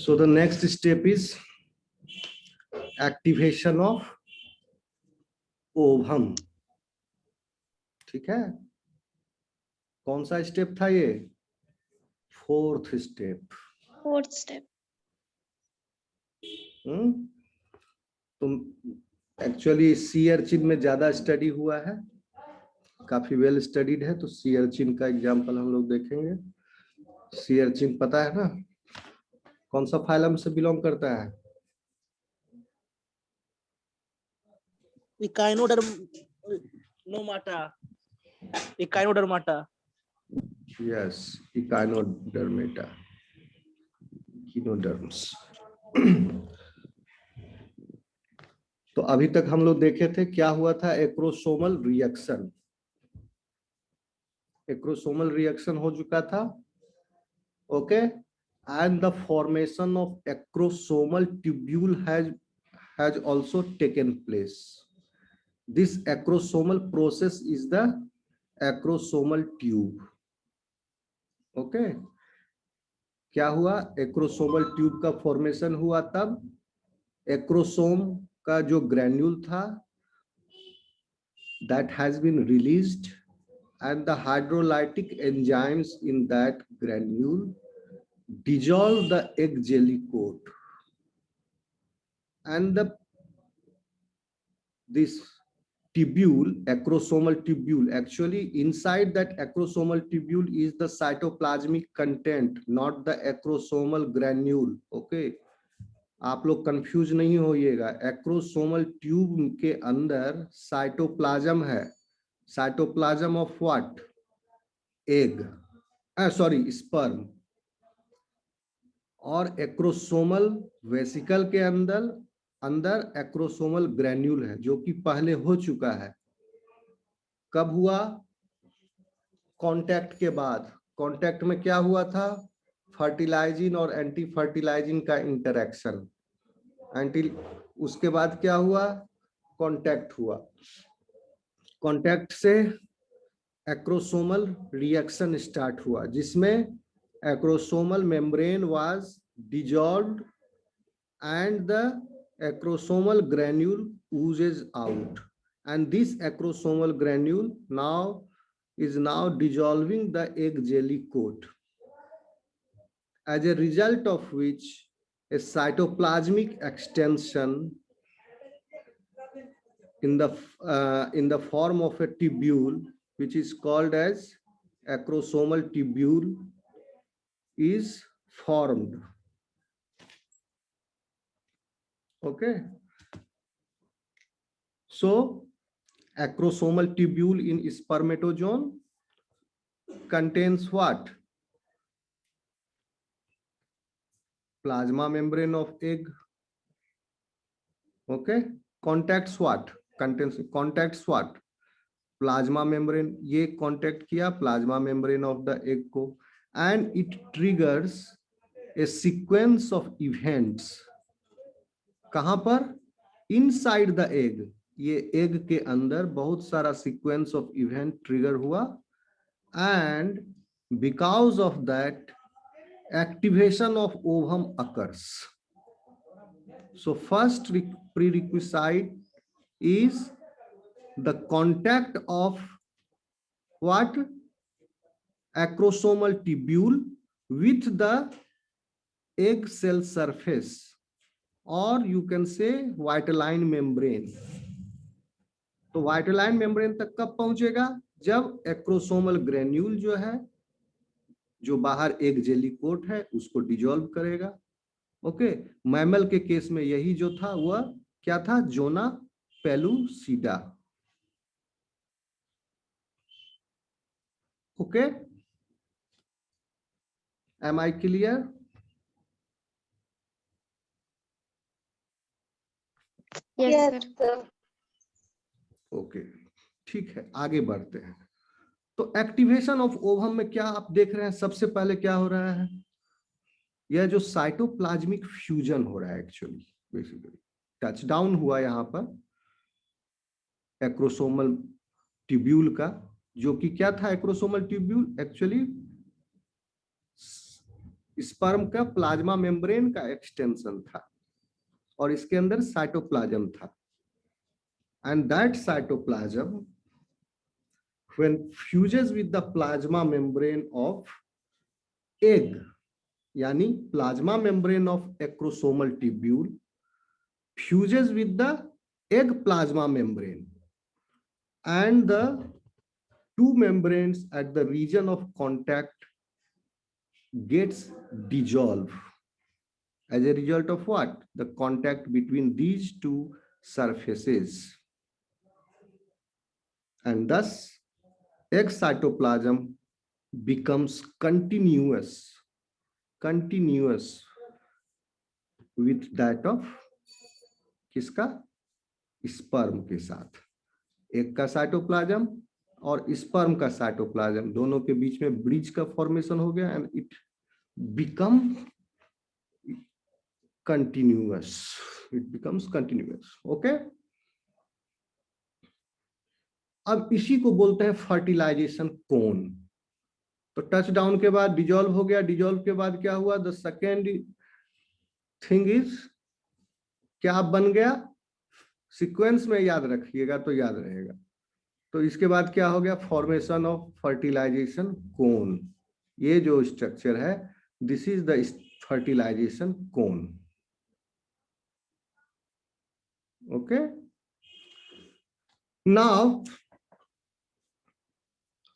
So the next step is activation of ovum. ठीक है, कौन सा स्टेप था ये? Fourth step. तुम एक्चुअली सी अर्चिन में ज्यादा स्टडी हुआ है, काफी वेल स्टडीड है, तो सी अर्चिन का एग्जांपल हम लोग देखेंगे। सी अर्चिन पता है ना कौन सा फाइलम से बिलोंग करता है? Echinodermata. Yes, echinodermata, echinoderms. तो अभी तक हम लोग देखे थे क्या हुआ था, एक्रोसोमल रिएक्शन। एक्रोसोमल रिएक्शन हो चुका था, okay, and the formation of acrosomal tubule has also taken place. This acrosomal process is the acrosomal tube. Okay, क्या हुआ? एक्रोसोमल ट्यूब का फॉर्मेशन हुआ, तब एक्रोसोम का जो ग्रैन्यूल था that has been released and the hydrolytic enzymes in that granule dissolve the egg jelly coat, and this tubule, acrosomal tubule, actually inside that acrosomal tubule is the cytoplasmic content, not the acrosomal granule. Okay, आप लोग confuse नहीं होइएगा, acrosomal tube के अंदर cytoplasm है। Cytoplasm of what? Egg, sorry sperm. और acrosomal vesicle के अंदर acrosomal granule है, जो कि पहले हो चुका है। कब हुआ? कांटेक्ट के बाद। कांटेक्ट में क्या हुआ था? फर्टिलाइजिन और एंटी फर्टिलाइजिन का इंटरेक्शन। उसके बाद क्या हुआ? कांटेक्ट हुआ। कांटेक्ट से एक्रोसोमल रिएक्शन स्टार्ट हुआ, जिसमें acrosomal membrane was dissolved and the acrosomal granule oozes out, and this acrosomal granule is now dissolving the egg jelly coat, as a result of which a cytoplasmic extension in the form of a tubule, which is called as acrosomal tubule, is formed. Okay, so acrosomal tubule in spermatozoon contains what? Plasma membrane of egg. Okay, contacts what? Contacts what? Plasma membrane. ये contact किया plasma membrane of the egg को, and it triggers a sequence of events. कहां पर? Inside the egg. ये egg के अंदर बहुत सारा सीक्वेंस ऑफ इवेंट ट्रिगर हुआ, and because of that activation of ovum occurs. So first prerequisite is the contact of what? Acrosomal tubule with the egg cell surface, और you can say vitelline membrane. तो वाइटलाइन membrane तक कब पहुंचेगा? जब acrosomal granule जो है, जो बाहर एग जेली कोट है, उसको डिजोल्व करेगा। ओके, मैमल के केस में यही जो था वह क्या था? Zona pellucida. Okay, am I clear? Yes, sir. Okay, ठीक है, आगे बढ़ते हैं। तो एक्टिवेशन ऑफ ओवम में क्या आप देख रहे हैं? सबसे पहले क्या हो रहा है? यह जो साइटोप्लाज्मिक फ्यूजन हो रहा है, एक्चुअली बेसिकली टच डाउन हुआ यहाँ पर एक्रोसोमल ट्यूब्यूल का, जो कि क्या था? एक्रोसोमल ट्यूब्यूल एक्चुअली स्पर्म का प्लाज्मा मेम्ब्रेन का एक्सटेंशन था और इसके अंदर साइटोप्लाज्म था। And that cytoplasm when fuses with the plasma membrane of egg, यानी plasma membrane of acrosomal tubule fuses with the egg plasma membrane, and the two membranes at the region of contact gets dissolved. As a result of what? The contact between these two surfaces. And thus, egg cytoplasm becomes continuous with that of किसका? Sperm के साथ। Egg का cytoplasm और sperm का cytoplasm दोनों के बीच में bridge का फॉर्मेशन हो गया and it become continuous, it becomes continuous. Okay, अब इसी को बोलते हैं फर्टिलाइजेशन कोन। तो टच डाउन के बाद डिजोल्व हो गया, डिजोल्व के बाद क्या हुआ? द सेकेंड थिंग इज क्या बन गया? सीक्वेंस में याद रखिएगा तो याद रहेगा। तो इसके बाद क्या हो गया? Formation of fertilization cone. ये जो स्ट्रक्चर है, this is the fertilization cone. Okay, now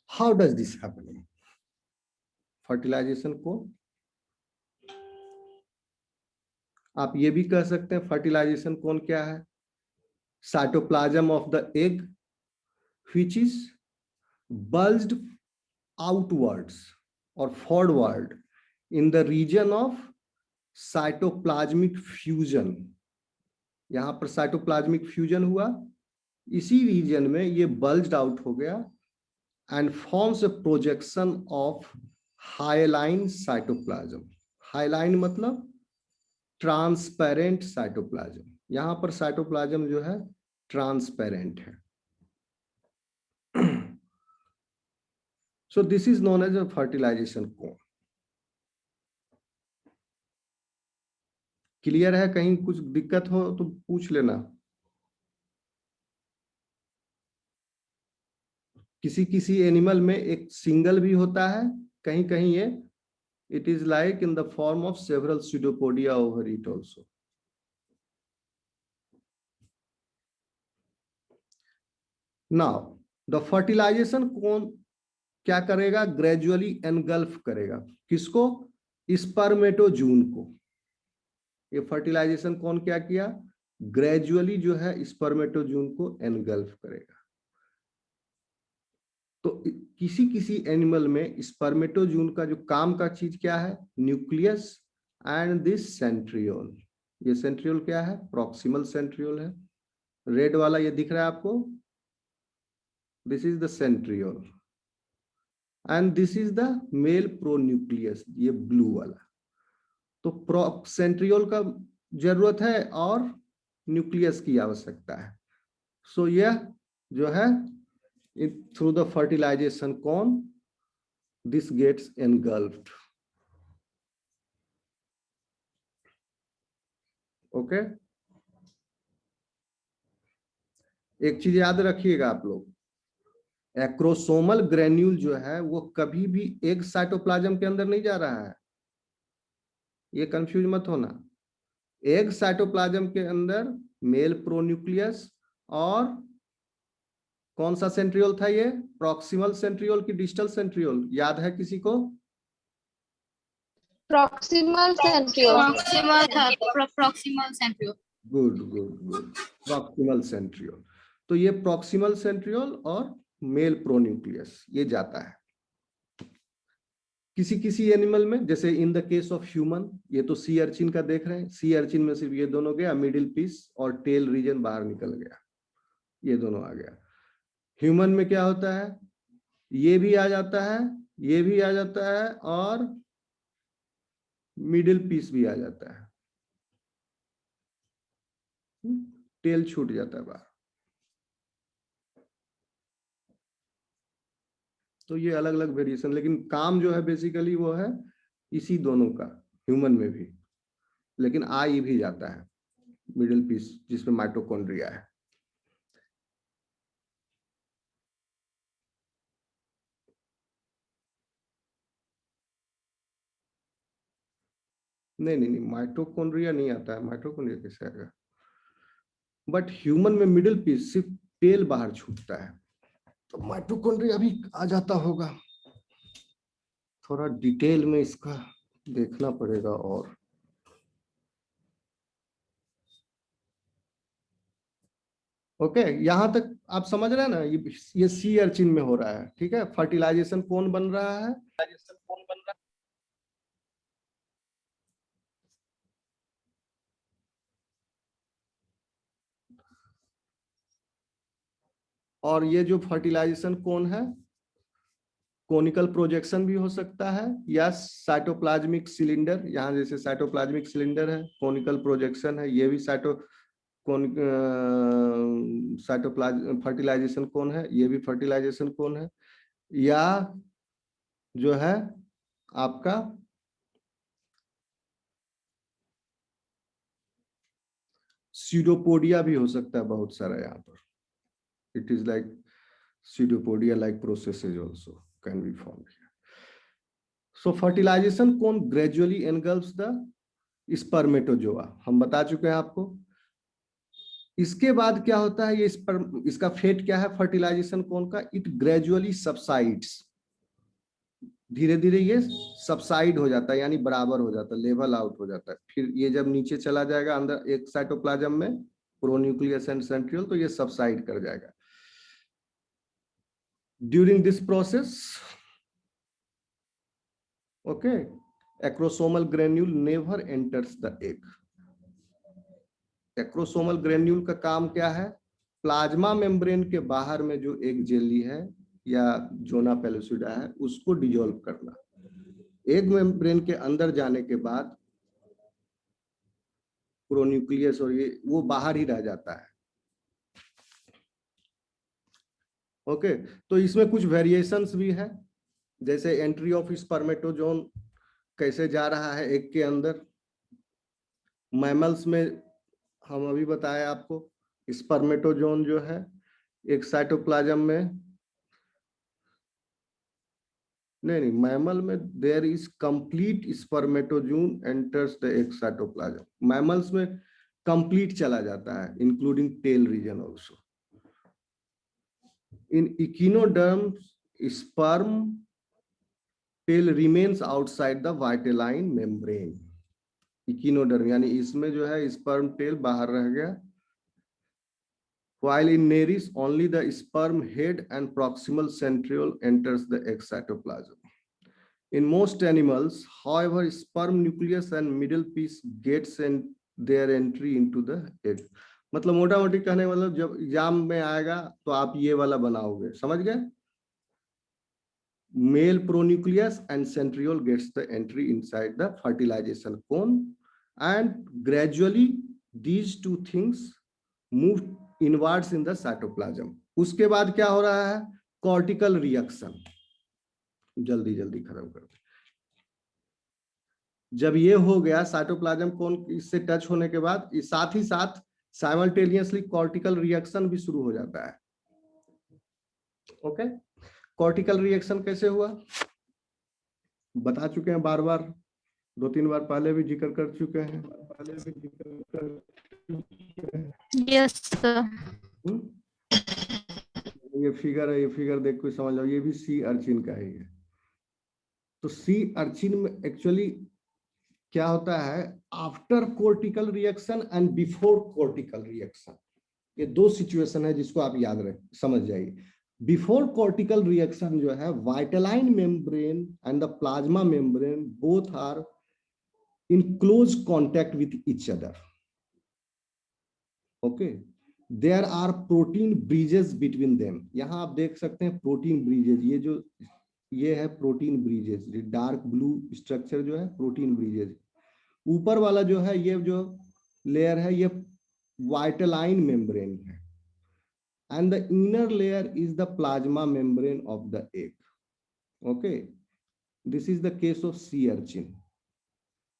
how does this happen? Fertilization cone, आप ये भी कह सकते हैं फर्टिलाइजेशन कोन क्या है? Cytoplasm of the egg which is bulged outwards or forward in the region of cytoplasmic fusion. यहां पर साइटोप्लाज्मिक फ्यूजन हुआ, इसी रीजन में ये बल्ज्ड आउट हो गया and forms a projection of hyaline cytoplasm. Hyaline मतलब ट्रांसपेरेंट साइटोप्लाज्म। यहां पर साइटोप्लाज्म जो है ट्रांसपेरेंट है। So this is known as a fertilization cone. Clear है? कहीं कुछ दिक्कत हो तो पूछ लेना। किसी किसी एनिमल में एक सिंगल भी होता है, कहीं कहीं ये it is like in the form of several pseudopodia over it also. Now the fertilization cone क्या करेगा? ग्रेजुअली एनगल्फ करेगा किसको? स्पर्मेटोजून को। ये फर्टिलाइजेशन कौन क्या किया? ग्रेजुअली जो है स्पर्मेटोजून को एनगल्फ करेगा। तो किसी किसी एनिमल में स्पर्मेटोजून का जो काम का चीज क्या है? Nucleus and this centriole. ये सेंट्रियोल क्या है? प्रॉक्सिमल सेंट्रियोल है। रेड वाला ये दिख रहा है आपको, this is the centriole and this is the male pronucleus, ये ब्लू वाला। तो सेंट्रियोल का जरूरत है और न्यूक्लियस की आवश्यकता है। सो यह जो है थ्रू द फर्टिलाइजेशन कौन दिस गेट्स एनगल्फ्ड। ओके, एक चीज याद रखिएगा आप लोग, एक्रोसोमल ग्रेन्यूल जो है वो कभी भी एग साइटोप्लाज्म के अंदर नहीं जा रहा है, ये कंफ्यूज मत होना। एग साइटोप्लाज्म के अंदर मेल प्रोन्यूक्लियस और कौन सा सेंट्रियोल था? ये प्रॉक्सिमल सेंट्रियोल की डिस्टल सेंट्रियोल, याद है किसी को? Proximal centriole. Proximal centriole. Good good good, proximal centriole. तो ये प्रॉक्सिमल सेंट्रियोल और मेल प्रोन्यूक्लियस ये जाता है। किसी किसी एनिमल में, जैसे in the case of human, ये तो सी अर्चिन का देख रहे हैं, सी अर्चिन में सिर्फ ये दोनों गया, मिडिल पीस और टेल रीजन बाहर निकल गया, ये दोनों आ गया। ह्यूमन में क्या होता है? ये भी आ जाता है, ये भी आ जाता है और मिडिल पीस भी आ जाता है, टेल छूट जाता है बाहर। तो ये अलग अलग वेरिएशन, लेकिन काम जो है बेसिकली वो है इसी दोनों का, ह्यूमन में भी, लेकिन आई भी जाता है मिडिल पीस जिसमें माइटोकॉन्ड्रिया है। नहीं नहीं नहीं, माइटोकॉन्ड्रिया नहीं आता है, माइटोकॉन्ड्रिया कैसे आएगा? बट ह्यूमन में मिडिल पीस सिर्फ टेल बाहर छूटता है, तो माइटोकॉन्ड्रिया भी आ जाता होगा। थोड़ा डिटेल में इसका देखना पड़ेगा। और ओके, यहां तक आप समझ रहे हैं ना? ये सी अर्चिन में हो रहा है, ठीक है। फर्टिलाइजेशन कौन बन रहा है? और ये जो फर्टिलाइजेशन कौन है, कोनिकल प्रोजेक्शन भी हो सकता है, या साइटोप्लाज्मिक सिलेंडर। यहाँ जैसे साइटोप्लाज्मिक सिलेंडर है, कोनिकल प्रोजेक्शन है, ये भी साइटोप्लाज्म फर्टिलाइजेशन कौन है, ये भी फर्टिलाइजेशन कौन है। या जो है आपका सीडोपोडिया भी हो सकता है बहुत सारा यहाँ पर। It is like pseudopodia like processes also can be formed here. So fertilization cone gradually engulfs the spermatozoa, हम बता चुके हैं आपको। इसके बाद क्या होता है, ये इसका फेट क्या है फर्टिलाइजेशन कोन का? इट ग्रेजुअली सबसाइड्स, धीरे धीरे ये सबसाइड हो जाता है, यानी बराबर हो जाता है, लेवल आउट हो जाता है। फिर ये जब नीचे चला जाएगा अंदर एक साइटोप्लाज्म में, प्रोन्यूक्लियस एंड सेंट्रियोल, तो ये सबसाइड कर जाएगा। During this process, okay, acrosomal granule never enters the egg. Acrosomal granule का काम क्या है? प्लाज्मा मेम्ब्रेन के बाहर में जो एक जेली है या जोना पेलुसिडा है, उसको डिजोल्व करना। एग मेम्ब्रेन के अंदर जाने के बाद प्रोन्यूक्लियस और ये वो बाहर ही रह जाता है। ओके, तो इसमें कुछ वेरिएशंस भी है, जैसे एंट्री ऑफ स्पर्मेटोजोन कैसे जा रहा है एग के अंदर। मैमल्स में हम अभी बताया आपको, स्पर्मेटोजोन जो है एक साइटोप्लाज्म में, नहीं मैमल में there is complete spermatozoon enters the egg cytoplasm. Mammals में कंप्लीट चला जाता है including tail region also. In echinoderms sperm tail remains outside the vitelline membrane. Echinoderm यानी इसमें जो है स्पर्म टेल बाहर रह गया। While in Nereis, only the sperm head and proximal centriole enters the egg cytoplasm. In most animals, however, sperm nucleus and middle piece gets their entry into the egg. मतलब मोटा मोटी कहने मतलब जब exam में आएगा तो आप ये वाला बनाओगे, समझ गए? Male pronucleus and centriole gets the entry inside the fertilization cone, and gradually these two things move inwards in the cytoplasm. उसके बाद क्या हो रहा है? Cortical reaction. जल्दी जल्दी खत्म कर दे। जब ये हो गया साइटोप्लाज्म कौन इससे टच होने के बाद, साथ ही साथ साइमल्टेनियसली कॉर्टिकल रिएक्शन भी शुरू हो जाता है। ओके, कॉर्टिकल रिएक्शन कैसे हुआ बता चुके हैं बार बार, 2-3 बार पहले भी जिक्र कर चुके हैं। Yes, sir. ये फिगर है, ये फिगर देख के समझ लो, ये भी सी अर्चिन का ही है। तो सी अर्चिन में एक्चुअली क्या होता है? After cortical reaction and before cortical reaction, ये दो सिचुएशन है जिसको आप याद रख समझ जाइए। बिफोर कोर्टिकल रिएक्शन जो है, vitelline membrane and the plasma membrane both are in close contact with each other. Okay, there are protein bridges between them. यहां आप देख सकते हैं प्रोटीन ब्रिजेस, ये है protein bridges, dark blue structure जो है प्रोटीन ब्रिजेस। ऊपर वाला जो है, ये जो लेयर है, ये वाइटेलाइन मेम्ब्रेन है, and the inner layer is the plasma membrane of the egg. Okay, This is the case of sea urchin.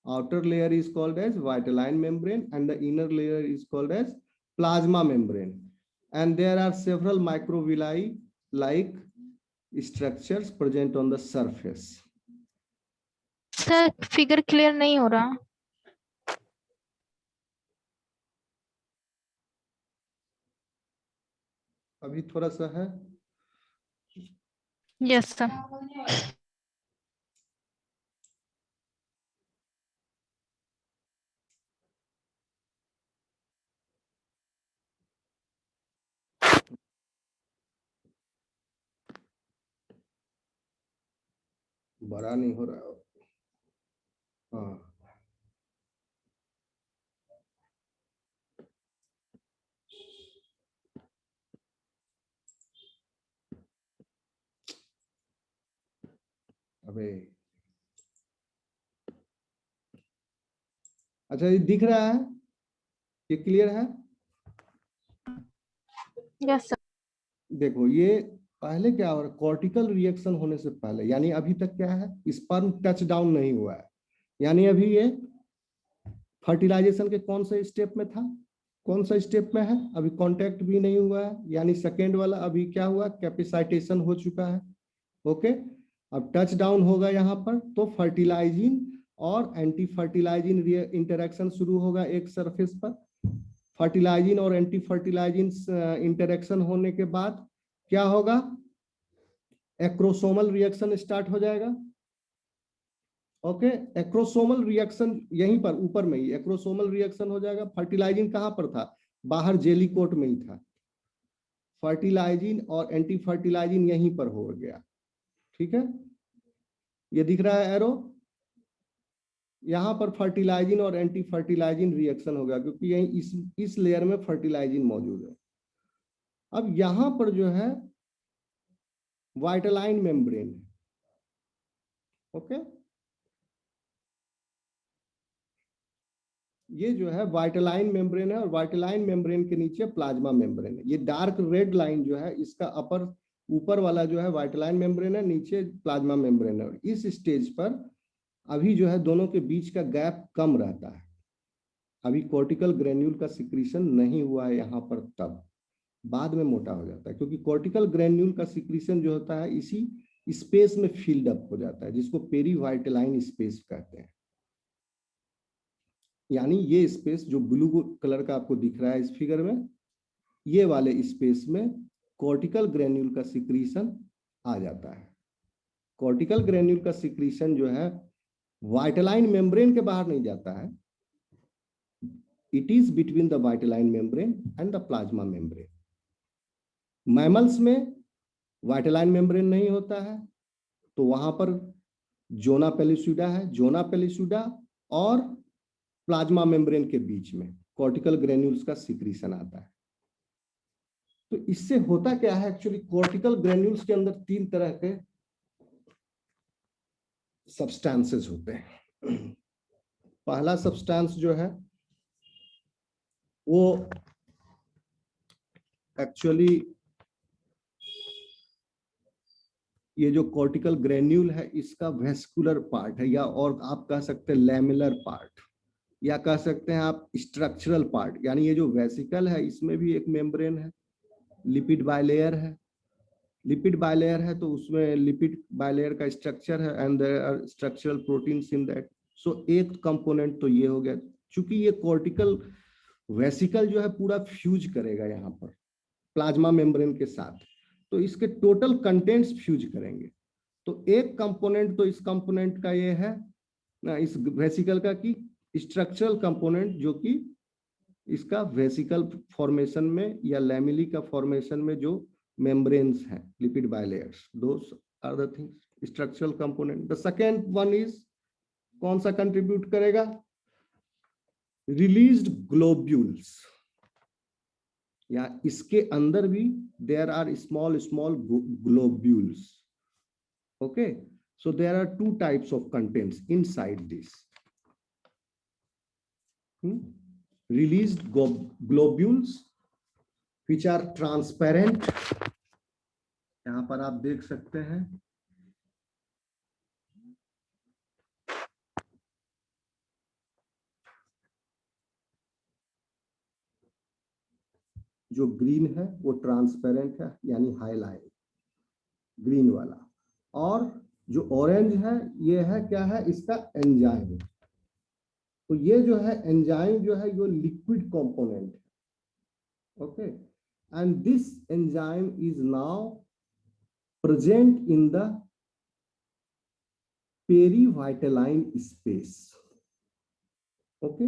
Outer layer is called as vitelline membrane and the inner layer is called as plasma membrane. And there are several microvilli like structures present on the surface. Sir figure clear नहीं हो रहा. अभी थोड़ा सा है. Yes sir. बड़ा नहीं हो रहा. हाँ. अबे अच्छा, ये दिख रहा है, ये क्लियर है. Yes sir. देखो ये पहले क्या हो रहा है, कॉर्टिकल रिएक्शन होने से पहले, यानी अभी तक क्या है, स्पर्म टच डाउन नहीं हुआ है, यानी अभी ये फर्टिलाइजेशन के कौन से स्टेप में था, कौन सा स्टेप में है, अभी कांटेक्ट भी नहीं हुआ है, यानी सेकेंड वाला अभी क्या हुआ, कैपिसाइटेशन हो चुका है. ओके, अब टच डाउन होगा यहाँ पर तो फर्टिलाइजिंग और एंटी फर्टिलाइजिंग इंटरेक्शन शुरू होगा एक सरफेस पर. फर्टिलाइजिंग और एंटी फर्टिलाइजिंग इंटरेक्शन होने के बाद क्या होगा, एक्रोसोमल रिएक्शन स्टार्ट हो जाएगा. ओके, एक्रोसोमल रिएक्शन यहीं पर ऊपर में ही एक्रोसोमल रिएक्शन हो जाएगा. फर्टिलाइजिंग कहां पर था, बाहर जेली कोट में ही था. फर्टिलाइजिंग और एंटी फर्टिलाइजिंग यहीं पर हो गया. ठीक है, ये दिख रहा है एरो, यहां पर फर्टिलाइजिंग और एंटी फर्टिलाइजिंग रिएक्शन होगा क्योंकि यही इस लेयर में फर्टिलाइजिंग मौजूद है. अब यहां पर जो है वाइटलाइन मेम्ब्रेन. ओके, ये जो है वाइटलाइन मेम्ब्रेन है और वाइटलाइन मेम्ब्रेन के नीचे प्लाज्मा मेम्ब्रेन है. ये डार्क रेड लाइन जो है इसका अपर ऊपर वाला जो है वाइटलाइन मेम्ब्रेन है, नीचे प्लाज्मा मेम्ब्रेन है. इस स्टेज पर अभी जो है दोनों के बीच का गैप कम रहता है. अभी कॉर्टिकल ग्रेन्यूल का सिक्रीशन नहीं हुआ है यहाँ पर, तब बाद में मोटा हो जाता है क्योंकि कॉर्टिकल ग्रेन्यूल का सिक्रीशन जो होता है इसी स्पेस में फील्ड अप हो जाता है जिसको पेरीवाइटलाइन स्पेस कहते हैं. यानी ये स्पेस जो ब्लू कलर का आपको दिख रहा है इस फिगर में, ये वाले स्पेस में कॉर्टिकल ग्रेन्यूल का सिक्रीशन आ जाता है. कॉर्टिकल ग्रेन्यूल का सिक्रीशन जो है वाइटलाइन मेम्ब्रेन के बाहर नहीं जाता है, it is between the vitelline membrane and the plasma membrane. Mammals में वाइटलाइन मेम्ब्रेन नहीं होता है तो वहां पर जोना पेलिसुडा है, जोना पेलिसुडा और प्लाज्मा मेम्ब्रेन के बीच में कॉर्टिकल ग्रेन्यूल्स का सिक्रीशन आता है. तो इससे होता क्या है, एक्चुअली कॉर्टिकल ग्रेन्यूल्स के अंदर तीन तरह के सब्सटेंसेस होते हैं. पहला सब्सटेंस जो है वो एक्चुअली ये जो कॉर्टिकल ग्रेन्यूल है इसका वेस्कुलर पार्ट है, या और आप कह सकते हैं लैमेलर पार्ट, या कह सकते हैं आप स्ट्रक्चरल पार्ट. यानी ये जो वेसिकल है इसमें भी एक मेम्ब्रेन है, लिपिड बाइलेयर है. लिपिड बाइलेयर है तो उसमें लिपिड बाइलेयर का स्ट्रक्चर है and there are structural proteins in that. So एक कंपोनेंट तो ये हो गया. चूंकि ये कॉर्टिकल वेसिकल जो है पूरा फ्यूज करेगा यहाँ पर प्लाज्मा मेम्ब्रेन के साथ, तो इसके टोटल कंटेंट्स फ्यूज करेंगे. तो एक कंपोनेंट तो इस कंपोनेंट का ये है इस वेसिकल का कि स्ट्रक्चरल कंपोनेंट जो कि इसका वेसिकल फॉर्मेशन में या लैमिली का फॉर्मेशन में जो मेम्ब्रेन्स हैं lipid bilayers, those are the things structural component. The second one is कौन सा कंट्रीब्यूट करेगा, रिलीज्ड ग्लोब्यूल्स. या इसके अंदर भी there are small small globules. Okay, so there are two types of contents inside this. Released globules which are transparent. यहाँ पर आप देख सकते हैं जो ग्रीन है वो ट्रांसपेरेंट है यानी हाईलाइट ग्रीन वाला, और जो ऑरेंज है ये है क्या है इसका एंजाइम। तो ये जो है एंजाइम जो है ये लिक्विड कंपोनेंट है। Okay, and this enzyme is now present in the perivitelline space. Okay,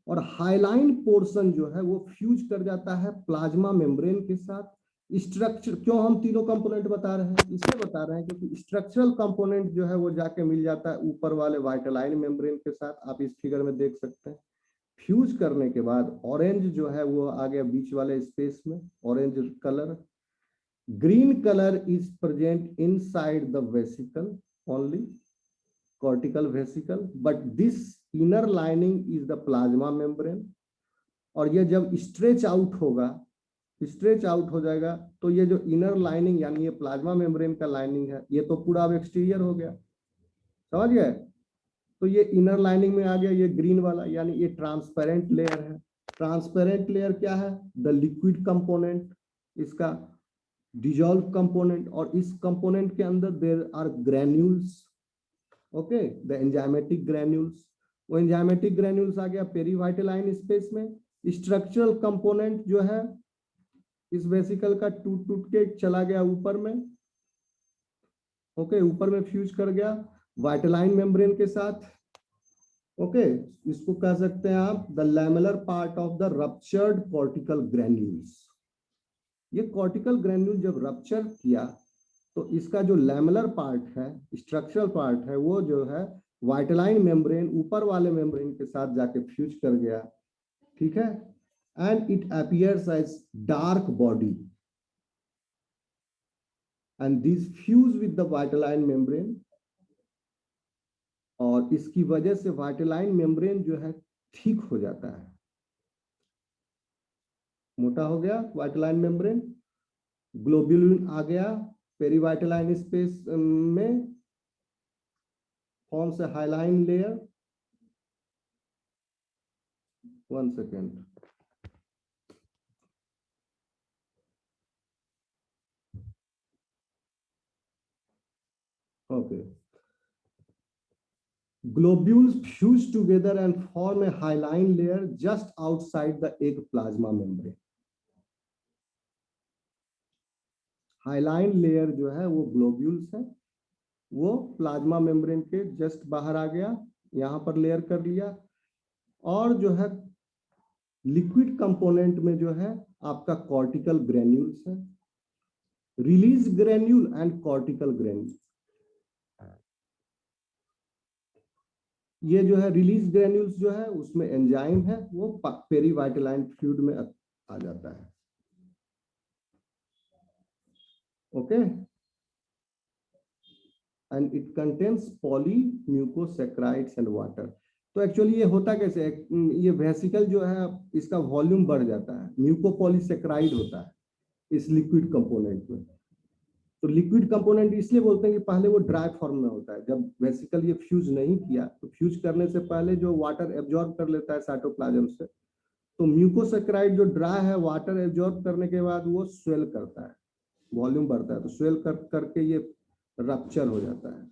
और हाइलाइन पोर्शन जो है वो फ्यूज कर जाता है प्लाज्मा मेम्ब्रेन के साथ। स्ट्रक्चर क्यों हम तीनों कंपोनेंट बता रहे हैं, इसलिए बता रहे हैं क्योंकि स्ट्रक्चरल कंपोनेंट जो है वो जाके मिल जाता है ऊपर वाले वाइटेलाइन मेम्ब्रेन के साथ। आप इस फिगर में देख सकते हैं फ्यूज करने के बाद ऑरेंज जो है वो आ गया बीच वाले स्पेस में, orange colour. Green colour is present inside the vesicle only, cortical vesicle, but this inner lining is the plasma membrane। और ये जब स्ट्रेच आउट होगा, स्ट्रेच आउट हो जाएगा तो ये जो इनर लाइनिंग यानी ये प्लाज्मा मेम्ब्रेन का लाइनिंग है ये तो पूरा अब एक्सटीरियर हो गया, समझ गए। तो ये इनर लाइनिंग में आ गया ये ग्रीन वाला, यानी ये ट्रांसपेरेंट लेयर है। ट्रांसपेरेंट लेयर क्या है, द लिक्विड कंपोनेंट, इसका डिजॉल्व कंपोनेंट, और इस कंपोनेंट के अंदर there are granules. Okay, the enzymatic granules, वो एंजाइमेटिक ग्रैन्यूल्स आ गया पेरीवाइटेलाइन स्पेस में। स्ट्रक्चरल कंपोनेंट जो है इस वेसिकल का टूट टूट के चला गया ऊपर में। ओके, ऊपर में फ्यूज कर गया वाइटेलाइन मेम्ब्रेन के साथ। ओके, इसको कह सकते हैं आप the lamellar part of the ruptured cortical granules. ये कॉर्टिकल ग्रैन्यूल जब रप्चर किया तो इसका जो लैमेलर पार्ट है, स्ट्रक्चरल पार्ट है, वो जो है वाइटेलाइन मेम्ब्रेन ऊपर वाले मेम्ब्रेन के साथ जाके फ्यूज कर गया। ठीक है, and it appears as dark body and this fuse with the vitelline membrane, और इसकी वजह से वाइटेलाइन मेम्ब्रेन जो है ठीक हो जाता है, मोटा हो गया वाइटेलाइन मेम्ब्रेन। ग्लोब्यूलिन आ गया पेरीवाइटेलाइन स्पेस में, फॉर्म से hyaline layer. 1 second, okay, globules fuse together and form a hyaline layer just outside the egg plasma membrane। Hyaline layer जो है वो ग्लोब्यूल्स है, वो प्लाज्मा मेम्ब्रेन के जस्ट बाहर आ गया, यहां पर लेयर कर लिया। और जो है लिक्विड कंपोनेंट में जो है आपका कॉर्टिकल ग्रैन्यूल्स है, release granule and cortical granule. ये जो है रिलीज ग्रैन्यूल्स जो है उसमें एंजाइम है, वो पेरीवाइटेलाइन फ्लूइड में आ जाता है। Okay, and it contains polymucosaccharides and water. तो एक्चुअली ये होता कैसे है, ये वेसिकल जो है इसका वॉल्यूम बढ़ जाता है, म्यूकोपॉलीसैकेराइड होता है इस लिक्विड कंपोनेंट में। तो लिक्विड कंपोनेंट इसलिए बोलते हैं कि पहले वो ड्राई फॉर्म में होता है, जब वेसिकल ये फ्यूज नहीं किया तो फ्यूज करने से पहले जो वाटर एब्जॉर्ब कर लेता है साइटोप्लाज्म से, तो म्यूकोसैकेराइड जो ड्राई है वाटर एब्जॉर्ब करने के बाद वो स्वेल करता है, वॉल्यूम बढ़ता है, तो स्वेल करके ये रप्चर हो जाता है।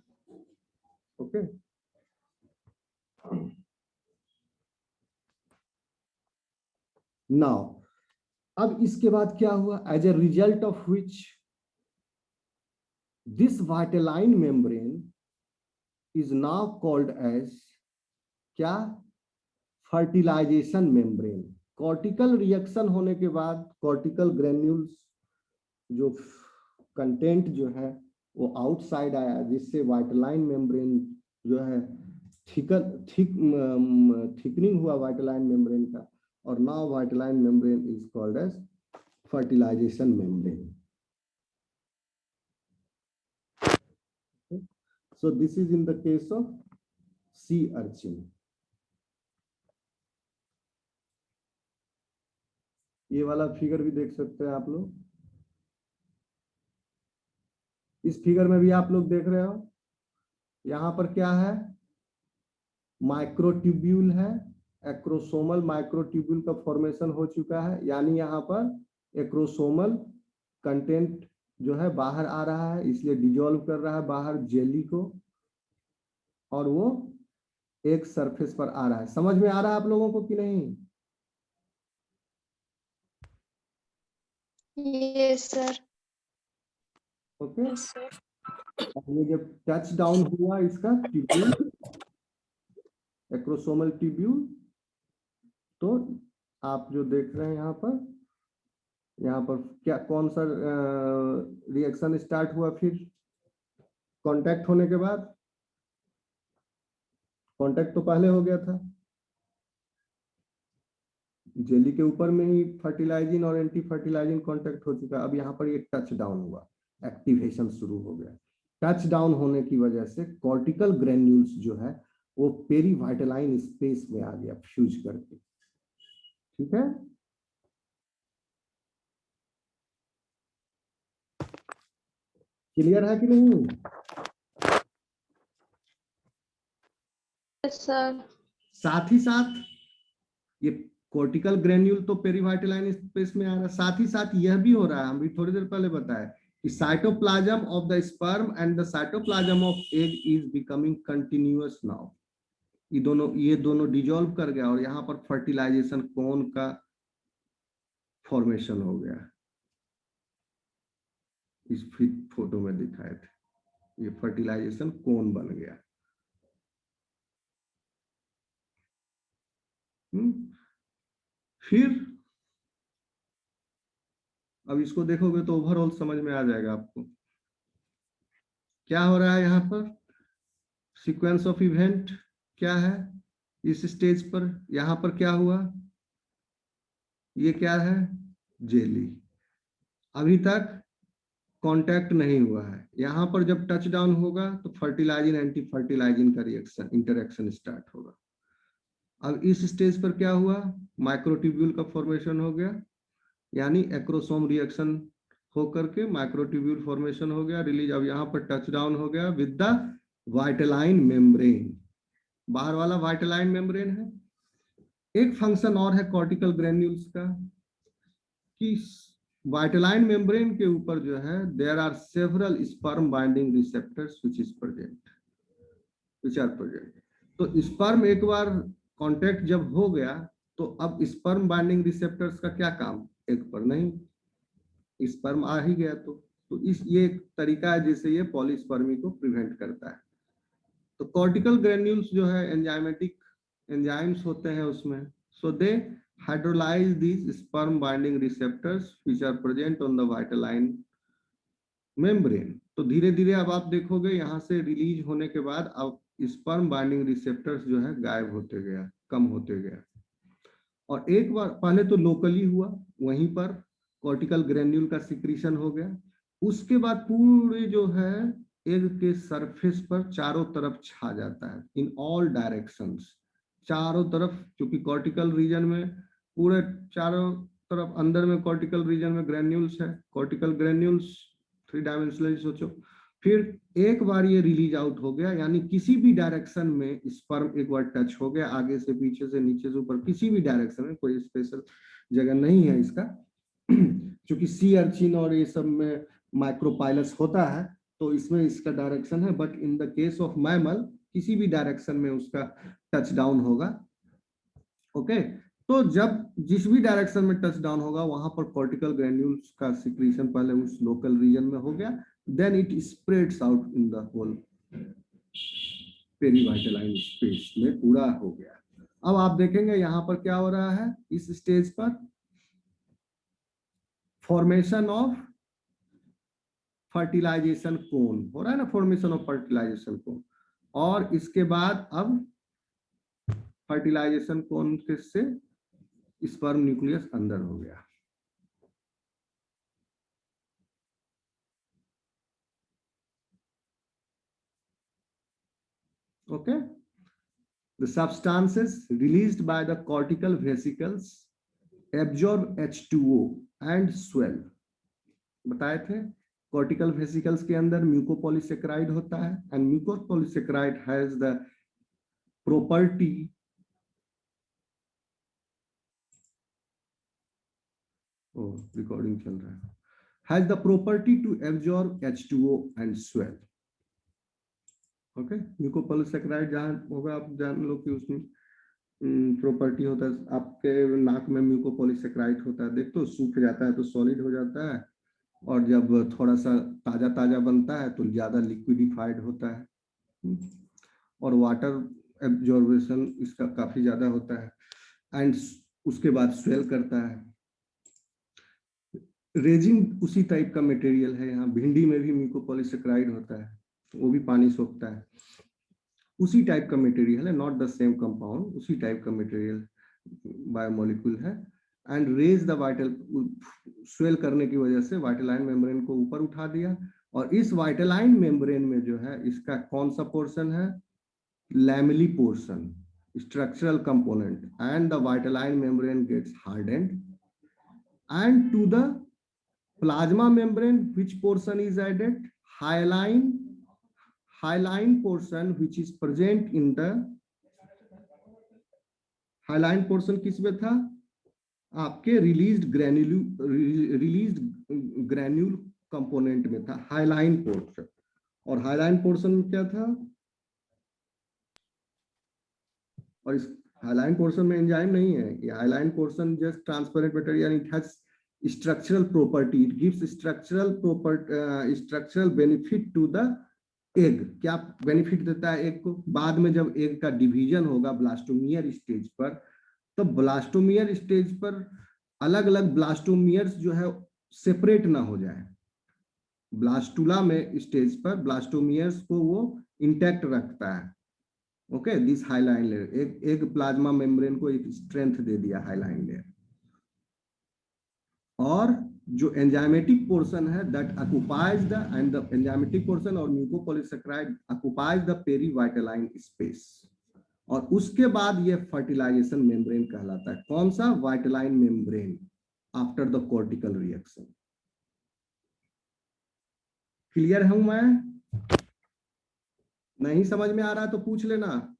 ओके, नाउ अब इसके बाद क्या हुआ, as a result of which this vitelline membrane is now called as क्या, फर्टिलाइजेशन मेम्ब्रेन। कॉर्टिकल रिएक्शन होने के बाद कॉर्टिकल ग्रैन्यूल्स जो कंटेंट जो है वो आउटसाइड आया, जिससे वाइटेलाइन मेम्ब्रेन जो है थिकनिंग हुआ वाइटेलाइन मेम्ब्रेन का, और now vitelline membrane is called as fertilization membrane. So this is in the case of sea urchin। ये वाला फिगर भी देख सकते हैं आप लोग, इस फिगर में भी आप लोग देख रहे हो, यहाँ पर क्या है, माइक्रोट्यूब्यूल है, एक्रोसोमल माइक्रोट्यूब्यूल का फॉर्मेशन हो चुका है, यानी यहाँ पर एक्रोसोमल कंटेंट जो है बाहर आ रहा है, इसलिए डिजोल्व कर रहा है बाहर जेली को, और वो एक सरफेस पर आ रहा है। समझ में आ रहा है आप लोगों को कि नहीं? Yes, sir. ओके। ये जब टच डाउन हुआ इसका ट्यूब्यूल, एक्रोसोमल ट्यूब्यूल, तो आप जो देख रहे हैं यहाँ पर क्या कौन सा रिएक्शन स्टार्ट हुआ? फिर कांटेक्ट होने के बाद, कांटेक्ट तो पहले हो गया था, जेली के ऊपर में ही फर्टिलाइजिंग और एंटी फर्टिलाइजिंग कांटेक्ट हो चुका। अब यहाँ पर ये टच डाउन हुआ, एक्टिवेशन शुरू हो गया। टच डाउन होने की वजह से कॉर्टिकल ग्रेन्यूल्स जो है वो पेरीवाइटलाइन स्पेस में आ गया फ्यूज करके। ठीक है, क्लियर है कि नहीं? Yes, sir. साथ ही साथ ये कॉर्टिकल ग्रेन्यूल तो पेरीवाइटलाइन स्पेस में आ रहा है, साथ ही साथ यह भी हो रहा है, हम भी थोड़ी देर पहले बताया कि cytoplasm of the sperm and the cytoplasm of egg is becoming continuous now. ये दोनों डिजोल्व कर गया और यहाँ पर फर्टिलाइजेशन कोन का फॉर्मेशन हो गया। इस फोटो में दिखाए थे, ये फर्टिलाइजेशन कोन बन गया। फिर अब इसको देखोगे तो ओवरऑल समझ में आ जाएगा आपको क्या हो रहा है। यहाँ पर सीक्वेंस ऑफ इवेंट क्या है इस स्टेज पर? यहाँ पर क्या हुआ, ये क्या है? जेली। अभी तक कांटेक्ट नहीं हुआ है। यहाँ पर जब टच डाउन होगा तो फर्टिलाइजिंग एंटी फर्टिलाइजिंग का रिएक्शन इंटरेक्शन स्टार्ट होगा। अब इस स्टेज पर क्या हुआ, माइक्रोट्यूब्यूल का फॉर्मेशन हो गया, यानी एक्रोसोम रिएक्शन होकर के माइक्रोट्यूब्यूल फॉर्मेशन हो गया, रिलीज। अब यहाँ पर टच डाउन हो गया विद द वाइटलाइन मेम्ब्रेन, बाहर वाला वाइटलाइन मेम्ब्रेन है। एक फंक्शन और है कॉर्टिकल ग्रेन्यूल्स का कि वाइटलाइन मेम्ब्रेन के ऊपर जो है there are several sperm binding receptors which are present। तो स्पर्म एक बार कांटेक्ट जब हो गया तो अब स्पर्म बाइंडिंग रिसेप्टर्स का क्या काम, एक पर नहीं, स्पर्म आ ही गया तो ये एक तरीका है जिससे ये पॉलीस्पर्मी को प्रिवेंट करता है। तो कॉर्टिकल ग्रेन्यूल्स जो है एंजाइमेटिक एंजाइम्स होते हैं उसमें, so they hydrolyze these sperm binding receptors which are present on the vitelline membrane. तो धीरे धीरे अब आप देखोगे यहाँ से रिलीज होने के बाद अब स्पर्म बाइंडिंग रिसेप्टर्स जो है गायब होते गया, कम होते गया। और एक बार पहले तो लोकली हुआ, वहीं पर कॉर्टिकल ग्रेन्यूल का सिक्रीशन हो गया, उसके बाद पूरे जो है एग के सरफेस पर चारों तरफ छा जाता है इन ऑल डायरेक्शंस, चारों तरफ, क्योंकि कॉर्टिकल रीजन में पूरे चारों तरफ अंदर में कॉर्टिकल रीजन में ग्रेन्यूल्स है, कॉर्टिकल ग्रेन्यूल्स 3 डायमेंशनली सोचो। फिर एक बार ये रिलीज आउट हो गया, यानी किसी भी डायरेक्शन में स्पर्म एक बार टच हो गया, आगे से पीछे से नीचे से ऊपर किसी भी डायरेक्शन में, कोई स्पेशल जगह नहीं है इसका क्योंकि सी अर्चिन और ये सब में माइक्रोपाइलस होता है तो इसमें इसका डायरेक्शन है, but in the case of mammal किसी भी डायरेक्शन में उसका टच डाउन होगा। ओके, तो जब जिस भी डायरेक्शन में टच डाउन होगा वहां पर कॉर्टिकल ग्रेन्यूल्स का सिक्रीशन पहले उस लोकल रीजन में हो गया, then it spreads out in the whole perivitelline space में पूरा हो गया। अब आप देखेंगे यहाँ पर क्या हो रहा है, इस स्टेज पर फॉर्मेशन ऑफ फर्टिलाइजेशन कोन हो रहा है ना, फॉर्मेशन ऑफ फर्टिलाइजेशन कोन, और इसके बाद अब फर्टिलाइजेशन कोन से स्पर्म न्यूक्लियस अंदर हो गया। Okay, the substances released by the cortical vesicles absorb H2O and swell। बताए थे cortical vesicles के अंदर म्यूकोपॉलीसेकेराइड होता है, and mucopolysaccharide has the property recording चल रहा है। Has the property to absorb H2O and swell. Okay, mucopolysaccharide जहां होगा आप जान लो कि उसमें प्रॉपर्टी होता है, आपके नाक में म्यूकोपॉलीसैकेराइड होता है, देख तो सूख जाता है तो सॉलिड हो जाता है, और जब थोड़ा सा ताजा ताजा बनता है तो ज्यादा लिक्विडिफाइड होता है, और वाटर एब्जॉर्बेशन इसका काफी ज्यादा होता है, एंड उसके बाद स्वेल करता है। रेजिन उसी टाइप का मटेरियल है, यहाँ भिंडी में भी म्यूकोपॉलीसैकेराइड होता है, वो भी पानी सोखता है, उसी टाइप का मटेरियल है, नॉट द सेम कंपाउंड, उसी टाइप का मटेरियल बायोमोलिक्यूल है। And raise the vital, swell करने की वजह से वाइटलाइन मेम्ब्रेन को ऊपर उठा दिया, और इस वाइटलाइन मेम्ब्रेन में जो है इसका कौन सा पोर्शन है, lamellae portion, structural component, and the vitelline membrane gets hardened, and to the plasma membrane which portion is added, hyaline portion which is present in the hyaline portion किसमें था, आपके रिलीज्ड ग्रैन्यूल कंपोनेंट में था Highline portion, और hyaline portion में क्या था, और इस हाइलाइन पोर्शन में एंजाइम नहीं है, ये hyaline portion just transparent material, it has structural property, it gives structural benefit to the egg. क्या बेनिफिट देता है एग को, बाद में जब एग का डिवीजन होगा ब्लास्टोमियर स्टेज पर, तो ब्लास्टोमियर स्टेज पर अलग अलग ब्लास्टोमियर्स जो है सेपरेट ना हो जाए, ब्लास्टुला में स्टेज पर ब्लास्टोमियर्स को वो इंटैक्ट रखता है। ओके, दिस हाइलाइन लेयर, एक प्लाज्मा मेम्ब्रेन को एक स्ट्रेंथ दे दिया हाइलाइन लेयर। और जो एंजाइमेटिक पोर्शन है that occupies the, and the enzymatic portion और म्यूकोपॉलीसैकेराइड ऑक्युपाइज द पेरीवाइटलाइन स्पेस, और उसके बाद ये फर्टिलाइजेशन मेम्ब्रेन कहलाता है। कौन सा, vitelline membrane after the cortical reaction. Clear हूं मैं, नहीं समझ में आ रहा तो पूछ लेना।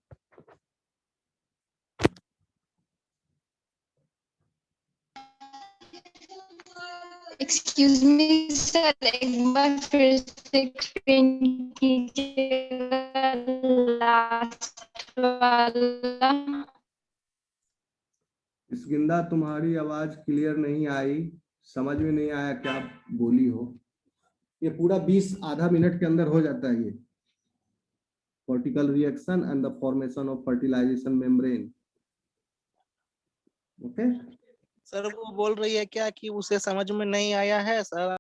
एक्सक्यूज मी सर, एक बार फिर से एक्सप्लेन कीजिएगा लास्ट वाला। इस गिंदा तुम्हारी आवाज क्लियर नहीं आई, समझ में नहीं आया क्या बोली हो। ये पूरा 20 आधा मिनट के अंदर हो जाता है ये, cortical reaction and the formation of fertilization membrane. Okay? Sir वो बोल रही है क्या कि उसे समझ में नहीं आया है सर,